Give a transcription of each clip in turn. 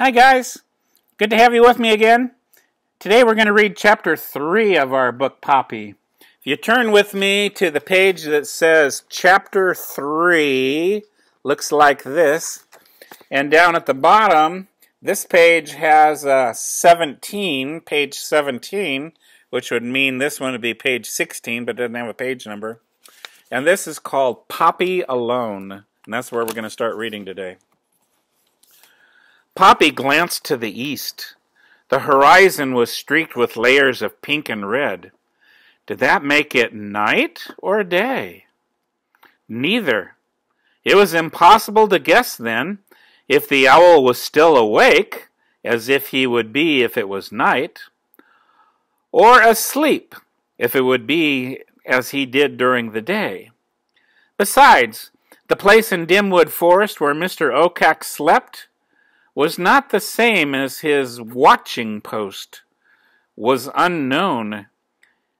Hi guys, good to have you with me again. Today we're going to read chapter 3 of our book Poppy. If you turn with me to the page that says chapter 3, looks like this, and down at the bottom this page has page 17, which would mean this one would be page 16 but doesn't have a page number. And this is called Poppy Alone, and that's where we're going to start reading today. Poppy glanced to the east. The horizon was streaked with layers of pink and red. Did that make it night or day? Neither. It was impossible to guess then if the owl was still awake, as if he would be if it was night, or asleep, if it would be as he did during the day. Besides, the place in Dimwood Forest where Mr. Okak slept was not the same as his watching post, was unknown.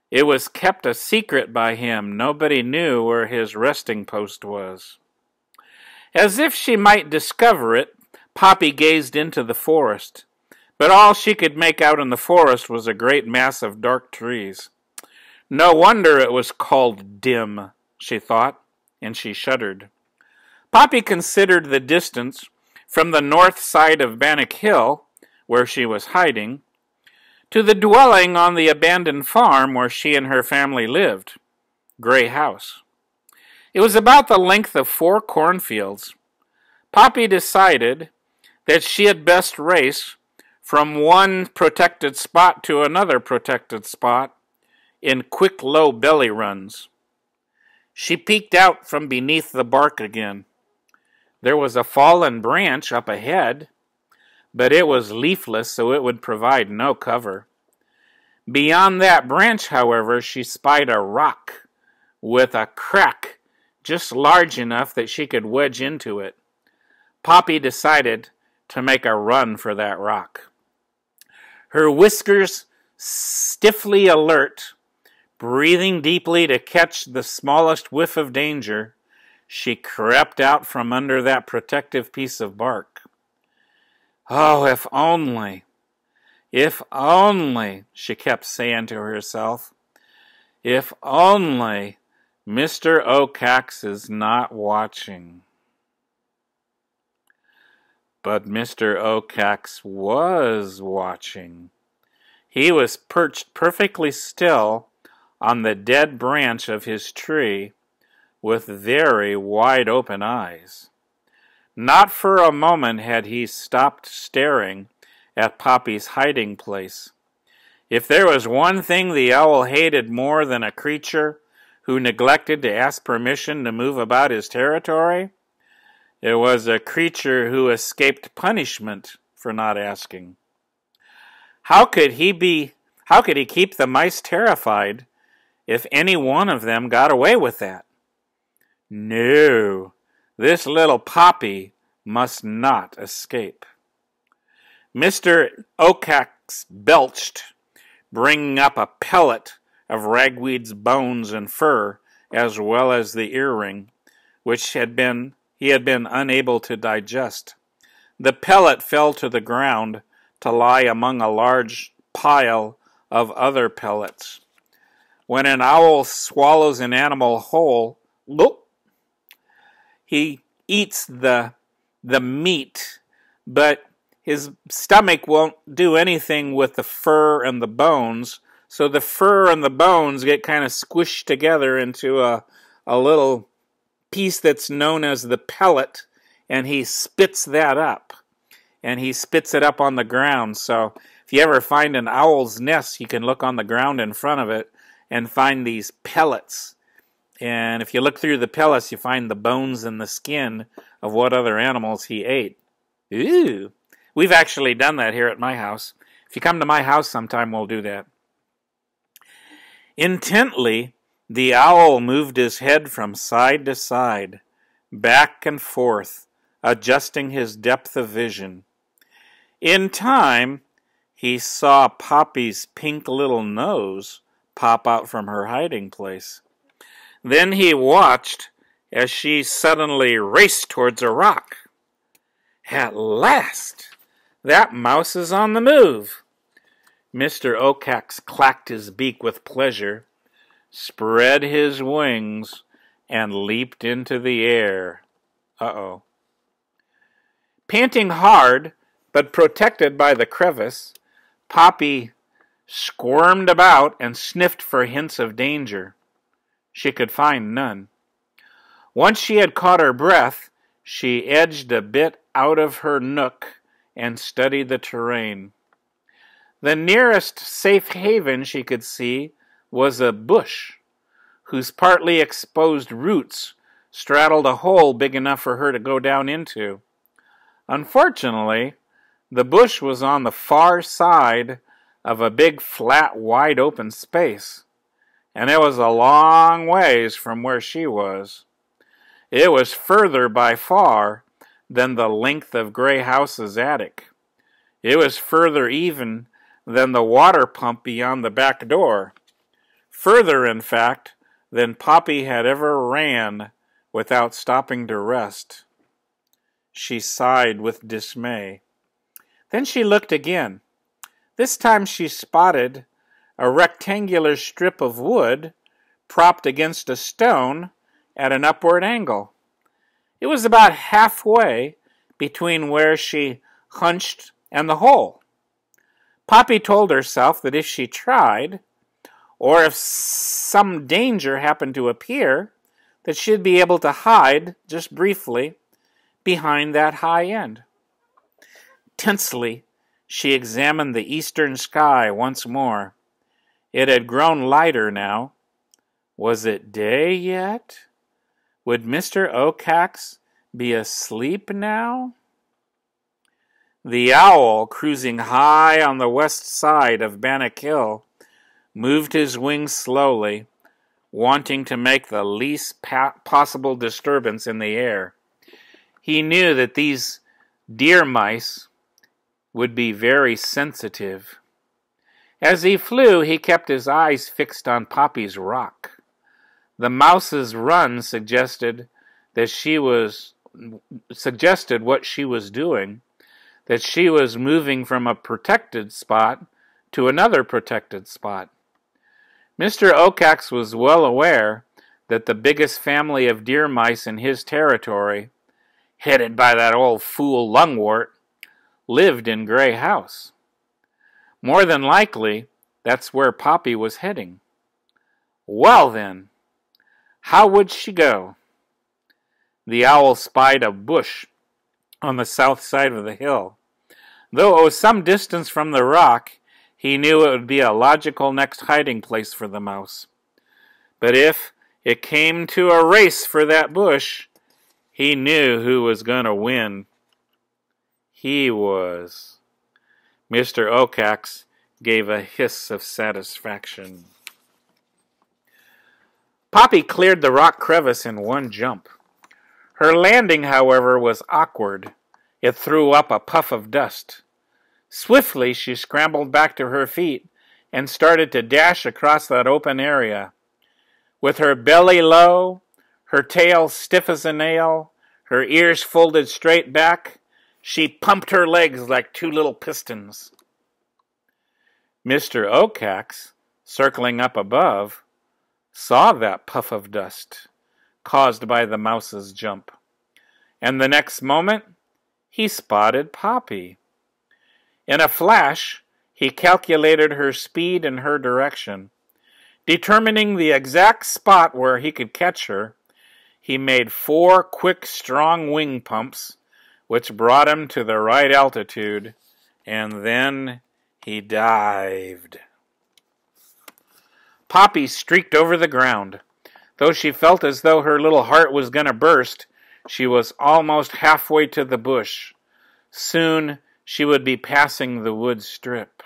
It was kept a secret by him. Nobody knew where his resting post was. As if she might discover it, Poppy gazed into the forest, but all she could make out in the forest was a great mass of dark trees. No wonder it was called dim, she thought, and she shuddered. Poppy considered the distance from the north side of Bannock Hill, where she was hiding, to the dwelling on the abandoned farm where she and her family lived, Grey House. It was about the length of 4 cornfields. Poppy decided that she had best race from one protected spot to another protected spot in quick, low belly runs. She peeked out from beneath the bark again. There was a fallen branch up ahead, but it was leafless, so it would provide no cover. Beyond that branch, however, she spied a rock with a crack just large enough that she could wedge into it. Poppy decided to make a run for that rock. Her whiskers stiffly alert, breathing deeply to catch the smallest whiff of danger, she crept out from under that protective piece of bark. Oh, if only, she kept saying to herself, if only Mr. Okax is not watching. But Mr. Okax was watching. He was perched perfectly still on the dead branch of his tree, with very wide-open eyes. Not for a moment had he stopped staring at Poppy's hiding place. If there was one thing the owl hated more than a creature who neglected to ask permission to move about his territory, it was a creature who escaped punishment for not asking. How could he keep the mice terrified if any one of them got away with that? No, this little Poppy must not escape. Mr. Okax belched, bringing up a pellet of Ragweed's bones and fur, as well as the earring, which he had been unable to digest. The pellet fell to the ground to lie among a large pile of other pellets. When an owl swallows an animal whole, he eats the meat, but his stomach won't do anything with the fur and the bones, so the fur and the bones get kind of squished together into a little piece that's known as the pellet, and he spits that up. And he spits it up on the ground, so if you ever find an owl's nest, you can look on the ground in front of it and find these pellets. And if you look through the pellets, you find the bones and the skin of what other animals he ate. Ooh! We've actually done that here at my house. If you come to my house sometime, we'll do that. Intently, the owl moved his head from side to side, back and forth, adjusting his depth of vision. In time, he saw Poppy's pink little nose pop out from her hiding place. Then he watched as she suddenly raced towards a rock. At last, That mouse is on the move. Mr. Okax clacked his beak with pleasure, spread his wings, and leaped into the air. Uh-oh. Panting hard, but protected by the crevice, Poppy squirmed about and sniffed for hints of danger. She could find none. Once she had caught her breath, she edged a bit out of her nook and studied the terrain. The nearest safe haven she could see was a bush, whose partly exposed roots straddled a hole big enough for her to go down into. Unfortunately, the bush was on the far side of a big, flat, wide-open space, and it was a long ways from where she was. It was further by far than the length of Gray House's attic. It was further even than the water pump beyond the back door. Further, in fact, than Poppy had ever ran without stopping to rest. She sighed with dismay. Then she looked again. This time she spotted a rectangular strip of wood propped against a stone at an upward angle. It was about halfway between where she hunched and the hole. Poppy told herself that if she tried, or if some danger happened to appear, that she'd be able to hide, just briefly, behind that high end. Tensely, she examined the eastern sky once more. It had grown lighter now. Was it day yet? Would Mr. Okax be asleep now? The owl, cruising high on the west side of Bannock Hill, moved his wings slowly, wanting to make the least possible disturbance in the air. He knew that these deer mice would be very sensitive. As he flew, he kept his eyes fixed on Poppy's rock. The mouse's run suggested what she was doing, that she was moving from a protected spot to another protected spot. Mr. Okax was well aware that the biggest family of deer mice in his territory, headed by that old fool Lungwort, lived in Gray House. More than likely, that's where Poppy was heading. Well then, how would she go? The owl spied a bush on the south side of the hill. Though it was some distance from the rock, he knew it would be a logical next hiding place for the mouse. But if it came to a race for that bush, he knew who was going to win. He was. Mr. Okax gave a hiss of satisfaction. Poppy cleared the rock crevice in one jump. Her landing, however, was awkward. It threw up a puff of dust. Swiftly she scrambled back to her feet and started to dash across that open area. With her belly low, her tail stiff as a nail, her ears folded straight back, she pumped her legs like two little pistons. Mr. Okax, circling up above, saw that puff of dust caused by the mouse's jump, and the next moment he spotted Poppy. In a flash, he calculated her speed and her direction. Determining the exact spot where he could catch her, he made 4 quick, strong wing pumps, which brought him to the right altitude, and then he dived. Poppy streaked over the ground. Though she felt as though her little heart was going to burst, she was almost halfway to the bush. Soon she would be passing the wood strip.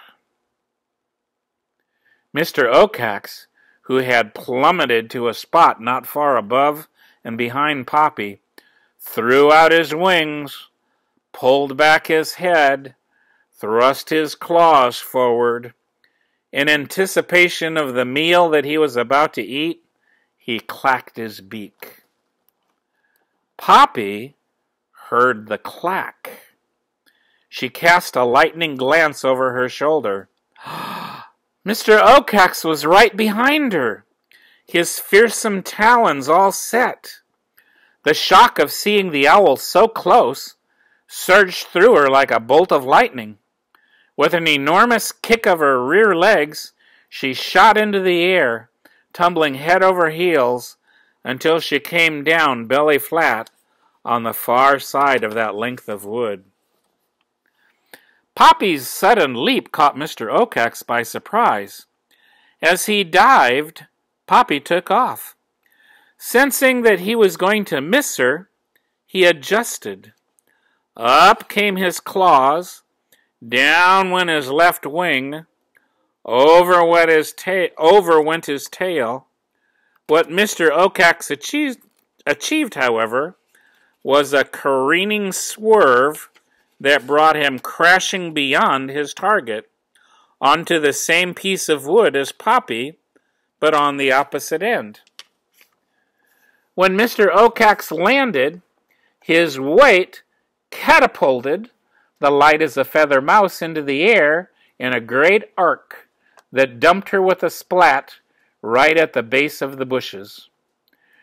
Mr. Okax, who had plummeted to a spot not far above and behind Poppy, threw out his wings, pulled back his head, thrust his claws forward. In anticipation of the meal that he was about to eat, he clacked his beak. Poppy heard the clack. She cast a lightning glance over her shoulder. Mr. Oakax was right behind her, his fearsome talons all set. The shock of seeing the owl so close surged through her like a bolt of lightning. With an enormous kick of her rear legs, she shot into the air, tumbling head over heels until she came down belly flat on the far side of that length of wood. Poppy's sudden leap caught Mr. Oakax by surprise. As he dived, Poppy took off. Sensing that he was going to miss her, he adjusted. Up came his claws, down went his left wing, over went his tail. What Mr. Oakax achieved, however, was a careening swerve that brought him crashing beyond his target, onto the same piece of wood as Poppy, but on the opposite end. When Mr. Oakax landed, his weight catapulted the light as a feather mouse into the air in a great arc that dumped her with a splat right at the base of the bushes.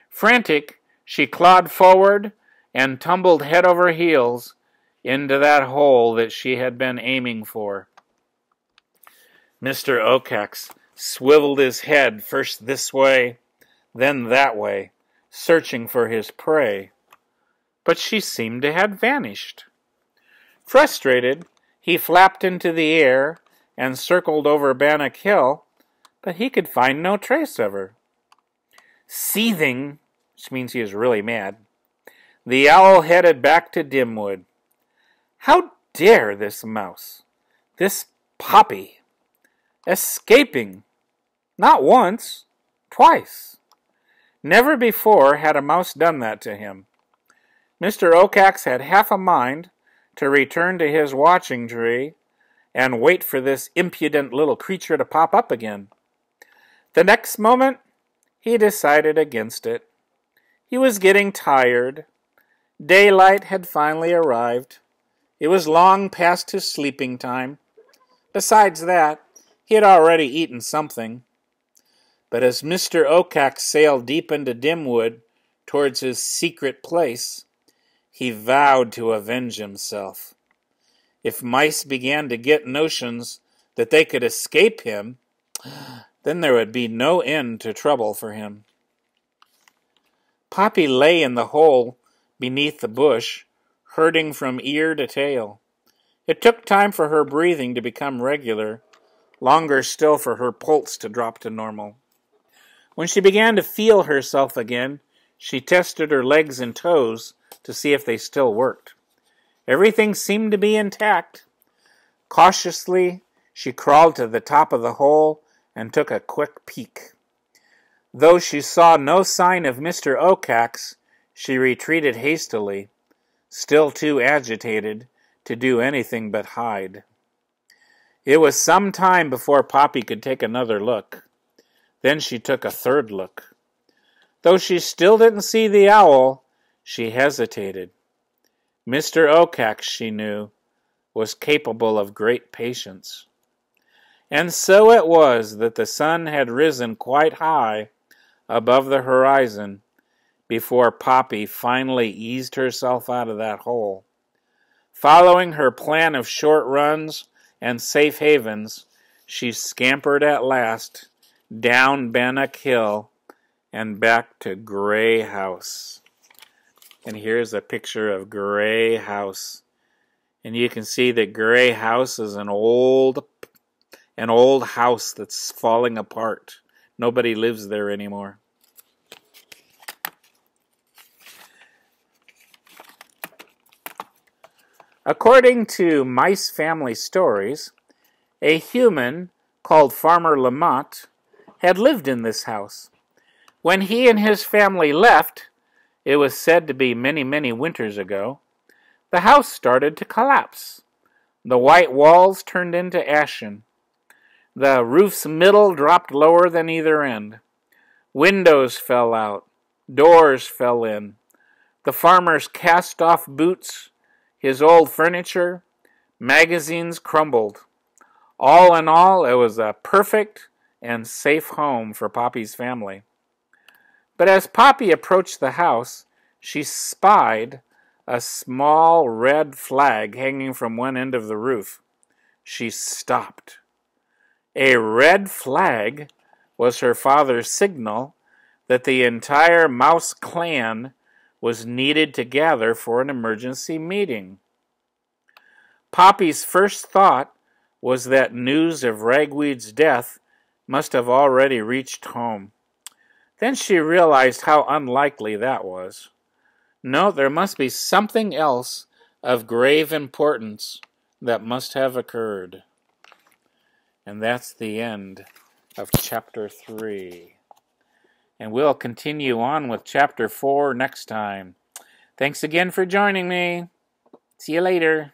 Frantic, she clawed forward and tumbled head over heels into that hole that she had been aiming for. Mr. Oakax swiveled his head first this way, then that way, searching for his prey, but she seemed to have vanished. Frustrated, he flapped into the air and circled over Bannock Hill, but he could find no trace of her. Seething, which means he was really mad, the owl headed back to Dimwood. How dare this mouse, this Poppy, escaping, not once, twice. Never before had a mouse done that to him. Mr. Oakax had half a mind to return to his watching tree and wait for this impudent little creature to pop up again. The next moment, he decided against it. He was getting tired. Daylight had finally arrived. It was long past his sleeping time. Besides that, he had already eaten something. But as Mr. Oakax sailed deep into Dimwood towards his secret place, he vowed to avenge himself. If mice began to get notions that they could escape him, then there would be no end to trouble for him. Poppy lay in the hole beneath the bush, hurting from ear to tail. It took time for her breathing to become regular, longer still for her pulse to drop to normal. When she began to feel herself again, she tested her legs and toes to see if they still worked. Everything seemed to be intact. Cautiously, she crawled to the top of the hole and took a quick peek. Though she saw no sign of Mr. Oakax, she retreated hastily, still too agitated to do anything but hide. It was some time before Poppy could take another look. Then she took a third look. Though she still didn't see the owl, she hesitated. Mr. Oakax, she knew, was capable of great patience. And so it was that the sun had risen quite high above the horizon before Poppy finally eased herself out of that hole. Following her plan of short runs and safe havens, she scampered at last down Bannock Hill and back to Grey House. And here's a picture of Grey House. And you can see that Grey House is an old house that's falling apart. Nobody lives there anymore. According to Mice Family Stories, a human called Farmer Lamont had lived in this house. When he and his family left, it was said to be many, many winters ago, the house started to collapse. The white walls turned into ashen. The roof's middle dropped lower than either end. Windows fell out. Doors fell in. The farmer's cast-off boots, his old furniture, Magazines crumbled. All in all, it was a perfect and safe home for Poppy's family. But as Poppy approached the house, she spied a small red flag hanging from one end of the roof. She stopped. A red flag was her father's signal that the entire mouse clan was needed to gather for an emergency meeting. Poppy's first thought was that news of Ragweed's death must have already reached home. Then she realized how unlikely that was. No, there must be something else of grave importance that must have occurred. And that's the end of Chapter 3. And we'll continue on with Chapter 4 next time. Thanks again for joining me. See you later.